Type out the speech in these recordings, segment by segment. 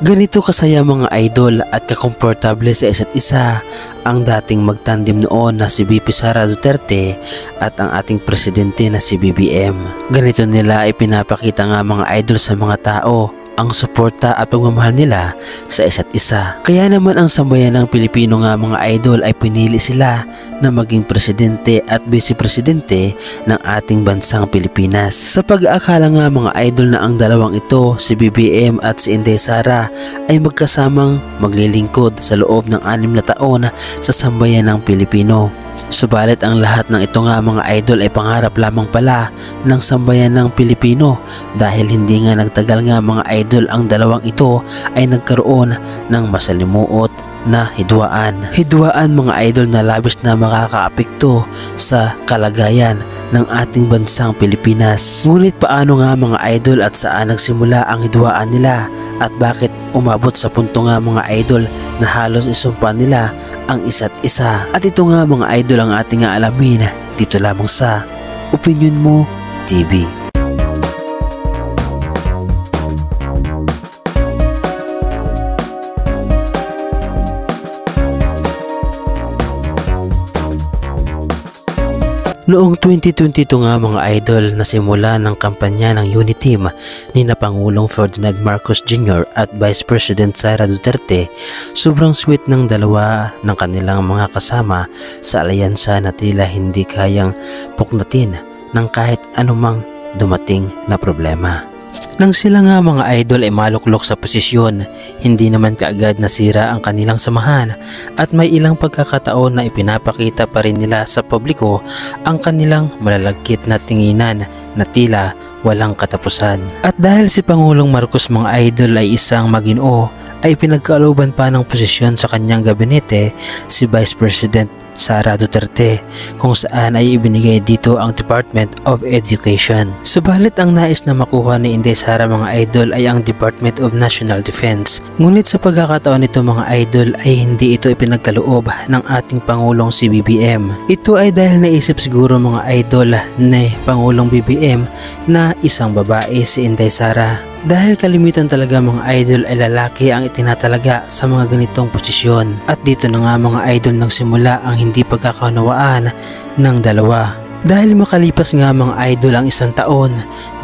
Ganito kasaya mga idol at kakomportable sa isa't isa ang dating magtandim noon na si VP Sara Duterte at ang ating presidente na si BBM. Ganito nila ipinapakita nga mga idol sa mga tao ang suporta at pagmamahal nila sa isa't isa. Kaya naman ang sambayan ng Pilipino nga mga idol ay pinili sila na maging presidente at vice-presidente ng ating bansang Pilipinas. Sa pag-aakala nga mga idol na ang dalawang ito, si BBM at si Inday Sara, ay magkasamang maglilingkod sa loob ng 6 na taon sa sambayan ng Pilipino. Subalit ang lahat ng ito nga mga idol ay pangarap lamang pala ng sambayan ng Pilipino dahil hindi nga nagtagal nga mga idol ang dalawang ito ay nagkaroon ng masalimuot na hidwaan. Hidwaan mga idol na labis na makakaapekto sa kalagayan ng ating bansang Pilipinas. Ngunit paano nga mga idol at saan nagsimula ang hidwaan nila at bakit umabot sa punto nga mga idol na halos isumpa nila ang isa't isa? At ito nga mga idol ang ating alamin dito lamang sa Opinion Mo TV. Noong 2022 nga mga idol, nasimula ng kampanya ng Unity Team ni na Pangulong Ferdinand Marcos Jr. at Vice President Sara Duterte. Sobrang sweet ng dalawa ng kanilang mga kasama sa alyansa na tila hindi kayang puknatin ng kahit anumang dumating na problema. Nang sila nga mga idol ay maluklok sa posisyon, hindi naman kaagad nasira ang kanilang samahan at may ilang pagkakataon na ipinapakita pa rin nila sa publiko ang kanilang malalagkit na tinginan na tila walang katapusan. At dahil si Pangulong Marcos mga idol ay isang maginoo, ay pinagkalooban pa ng posisyon sa kanyang gabinete si Vice President Sara Duterte, kung saan ay ibinigay dito ang Department of Education. Subalit ang nais na makuha ni Inday Sara mga idol ay ang Department of National Defense. Ngunit sa pagkakataon nito mga idol ay hindi ito ipinagkaloob ng ating Pangulong si BBM. Ito ay dahil naisip siguro mga idol ni Pangulong BBM na isang babae si Inday Sara. Dahil kalimitan talaga mga idol ay lalaki ang itinatalaga sa mga ganitong posisyon. At dito na nga mga idol nagsimula ang hindi pagkakaunawaan ng dalawa. Dahil makalipas nga mga idol ang 1 taon,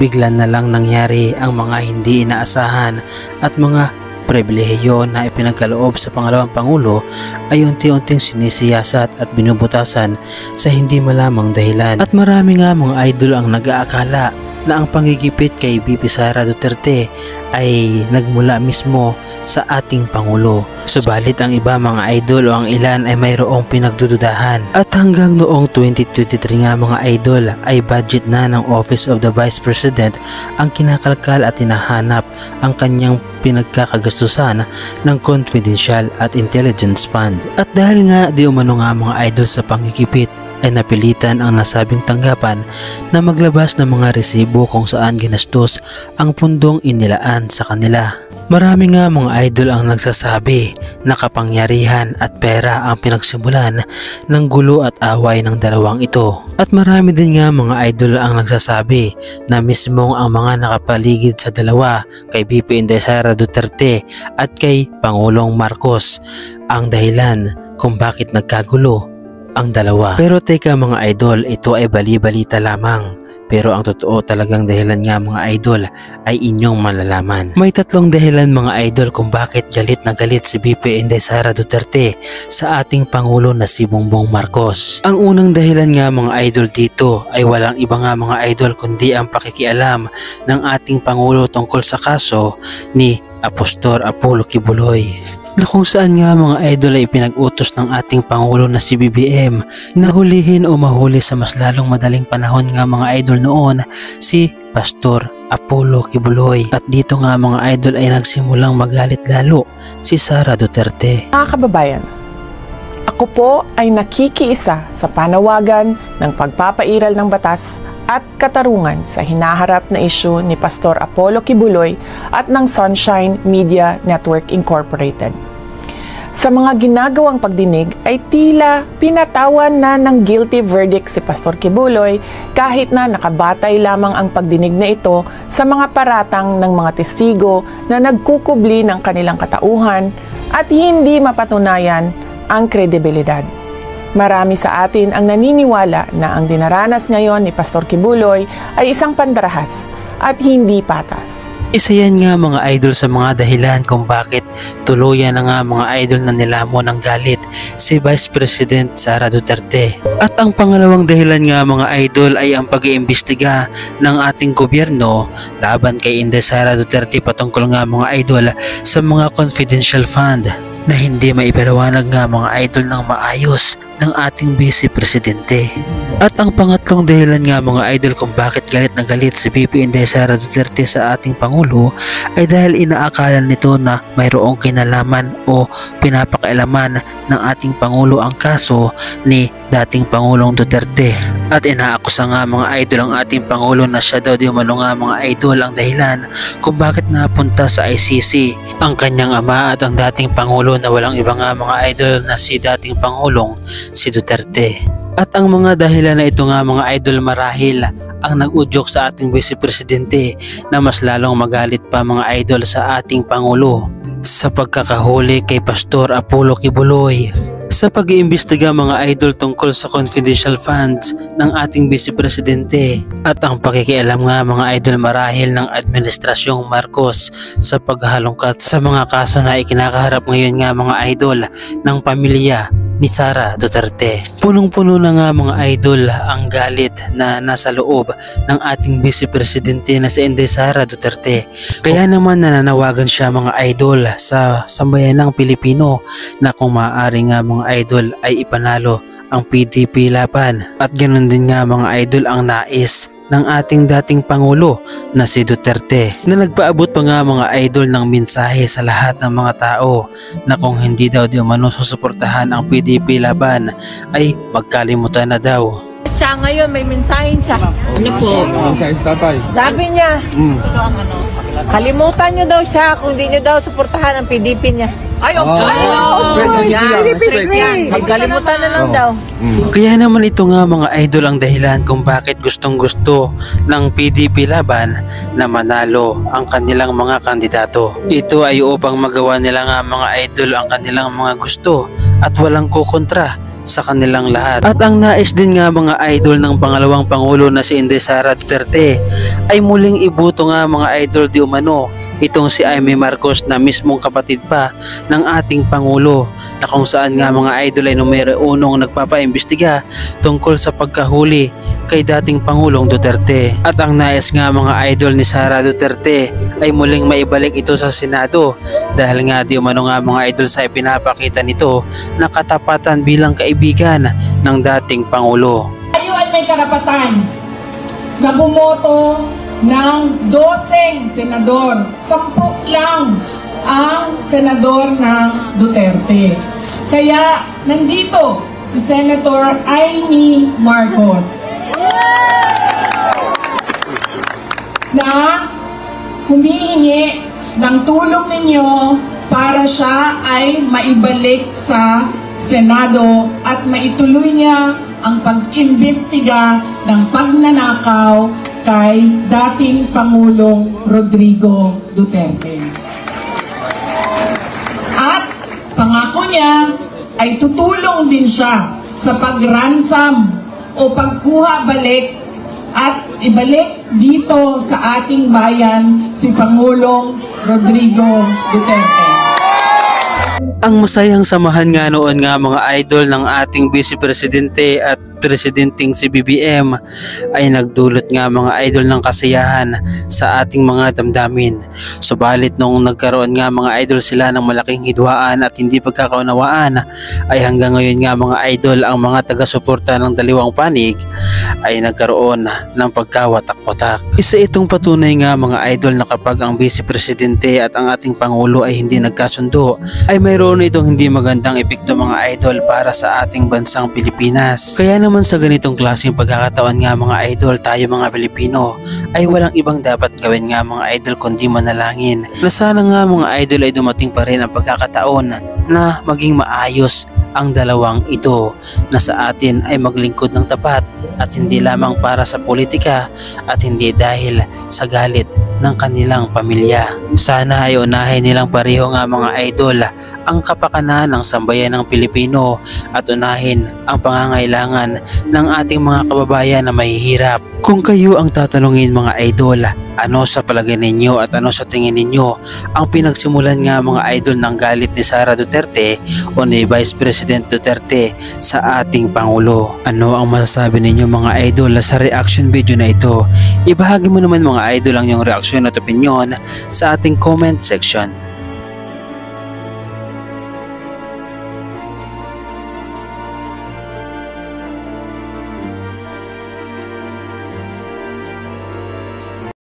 bigla na lang nangyari ang mga hindi inaasahan at mga pribilehiyo na ipinagkaloob sa pangalawang Pangulo ay unti-unting sinisiyasat at binubutasan sa hindi malamang dahilan. At marami nga mga idol ang nag-aakala na ang panggigipit kay VP Sara Duterte ay nagmula mismo sa ating Pangulo. Subalit ang iba mga idol o ang ilan ay mayroong pinagdududahan. At hanggang noong 2023 nga mga idol ay budget na ng Office of the Vice President ang kinakalkal at hinahanap ang kanyang pinagkakagastusan ng Confidential at Intelligence Fund. At dahil nga di umano nga mga idol sa panggigipit ay napilitan ang nasabing tanggapan na maglabas ng mga resibo kung saan ginastos ang pundong inilaan sa kanila. Marami nga mga idol ang nagsasabi na kapangyarihan at pera ang pinagsimulan ng gulo at away ng dalawang ito. At marami din nga mga idol ang nagsasabi na mismong ang mga nakapaligid sa dalawa kay VP Inday Sara Duterte at kay Pangulong Marcos ang dahilan kung bakit nagkagulo ang dalawa. Pero teka mga idol, ito ay bali-balita lamang. Pero ang totoo talagang dahilan nga mga idol ay inyong malalaman. May 3 dahilan mga idol kung bakit galit na galit si VP Inday Sara Duterte sa ating Pangulo na si Bongbong Marcos. Ang unang dahilan nga mga idol dito ay walang iba nga mga idol kundi ang pakikialam ng ating Pangulo tungkol sa kaso ni Apostol Apollo Kibuloy, na kung saan nga mga idol ay pinag-utos ng ating Pangulo na si BBM na hulihin o mahuli sa mas lalong madaling panahon nga mga idol noon si Pastor Apollo Kibuloy. At dito nga mga idol ay nagsimulang magalit lalo si Sara Duterte. Mga kababayan, ako po ay nakikiisa sa panawagan ng pagpapairal ng batas at katarungan sa hinaharap na isyu ni Pastor Apollo Kibuloy at ng Sunshine Media Network Incorporated. Sa mga ginagawang pagdinig ay tila pinatawan na ng guilty verdict si Pastor Kibuloy kahit na nakabatay lamang ang pagdinig na ito sa mga paratang ng mga testigo na nagkukubli ng kanilang katauhan at hindi mapatunayan ang kredibilidad. Marami sa atin ang naniniwala na ang dinaranas ngayon ni Pastor Kibuloy ay isang pandarahas at hindi patas. Isa yan nga mga idol sa mga dahilan kung bakit tuluyan na nga mga idol na nilamon ng galit si Vice President Sara Duterte. At ang pangalawang dahilan nga mga idol ay ang pag-iimbestiga ng ating gobyerno laban kay Inday Sara Duterte patungkol nga mga idol sa mga confidential fund na hindi maipaliwanag nga mga idol ng maayos ng ating Vice Presidente. At ang pangatlong dahilan nga mga idol kung bakit galit na galit si VP Inday Sara Duterte sa ating Pangulo ay dahil inaakala nito na mayroong kinalaman o pinapakailaman ng ating Pangulo ang kaso ni dating Pangulong Duterte. At inaakusa nga mga idol ang ating Pangulo na siya daw di umano nga mga idol ang dahilan kung bakit napunta sa ICC ang kanyang ama at ang dating Pangulo na walang iba nga mga idol na si dating Pangulong si Duterte. At ang mga dahilan na ito nga mga idol marahil ang nag-udyok sa ating Vice Presidente na mas lalong magalit pa mga idol sa ating Pangulo sa pagkakahuli kay Pastor Apollo Kibuloy sa pag-iimbestiga mga idol tungkol sa confidential funds ng ating Vice Presidente at ang pakikialam nga mga idol marahil ng Administrasyong Marcos sa paghahalongkat sa mga kaso na ikinakaharap ngayon nga mga idol ng pamilya ni Sara Duterte. Punong-puno na nga mga idol ang galit na nasa loob ng ating Vice Presidente na si Inday Sara Duterte. Kaya naman nananawagan siya mga idol sa sambayanang Pilipino na kung maaari nga mga idol ay ipanalo ang PDP laban. At ganoon din nga mga idol ang nais ng ating dating Pangulo na si Duterte na nagpaabot pa nga mga idol ng mensahe sa lahat ng mga tao na kung hindi daw di umano susuportahan ang PDP laban ay magkalimutan na daw. Siya ngayon may mensahe siya. Ano po? Sabi niya, kalimutan niyo daw siya kung di niyo daw suportahan ang PDP niya. Ay, magkalimutan na lang daw. Kaya naman ito nga mga idol ang dahilan kung bakit gustong gusto ng PDP laban na manalo ang kanilang mga kandidato. Ito ay upang magawa nila nga mga idol ang kanilang mga gusto at walang kukontra sa kanilang lahat. At ang nais din nga mga idol ng pangalawang Pangulo na si Inday Sara Duterte ay muling ibuto nga mga idol di umano itong si Amy Marcos na mismong kapatid pa ng ating Pangulo na kung saan nga mga idol ay numero unong nagpapaimbestiga tungkol sa pagkahuli kay dating Pangulong Duterte. At ang nais nga mga idol ni Sara Duterte ay muling maibalik ito sa Senado dahil nga di umano nga mga idol sa ipinapakita nito na katapatan bilang kaibigan ng dating Pangulo. Kayo ay may karapatan na bumoto ng 12 senador. 10 lang ang senador ng Duterte. Kaya nandito si Senator Amy Marcos na humihingi ng tulong ninyo para siya ay maibalik sa Senado at maituloy niya ang pag-imbestiga ng pagnanakaw kay dating Pangulong Rodrigo Duterte. At pangako niya ay tutulong din siya sa pagransam o pagkuha balik at ibalik dito sa ating bayan si Pangulong Rodrigo Duterte. Ang masayang samahan nga noon nga mga idol ng ating Vice Presidente at Presidenting si BBM ay nagdulot nga mga idol ng kasiyahan sa ating mga damdamin. Subalit nung nagkaroon nga mga idol sila ng malaking hidwaan at hindi pagkakaunawaan ay hanggang ngayon nga mga idol ang mga taga-suporta ng daliwang panig ay nagkaroon ng pagkawatak-watak. Isa itong patunay nga mga idol na kapag ang Vice Presidente at ang ating Pangulo ay hindi nagkasundo ay mayroon itong hindi magandang epekto mga idol para sa ating bansang Pilipinas. Kaya naman sa ganitong klaseng pagkakataon nga mga idol, tayo mga Pilipino ay walang ibang dapat gawin nga mga idol kundi manalangin na sana nga mga idol ay dumating pa rin ang pagkakataon na maging maayos ang dalawang ito, na sa atin ay maglingkod ng tapat at hindi lamang para sa politika at hindi dahil sa galit ng kanilang pamilya. Sana ay unahin nilang pareho nga mga idol ang kapakanan ng sambayan ng Pilipino at unahin ang pangangailangan ng ating mga kababayan na mahihirap. Kung kayo ang tatanungin mga idol, ano sa palagay ninyo at ano sa tingin ninyo ang pinagsimulan nga mga idol ng galit ni Sara Duterte o ni Vice President Duterte sa ating Pangulo? Ano ang masasabi ninyo mga idol sa reaction video na ito? Ibahagi mo naman mga idol ang iyong reaksyon at opinion sa ating comment section.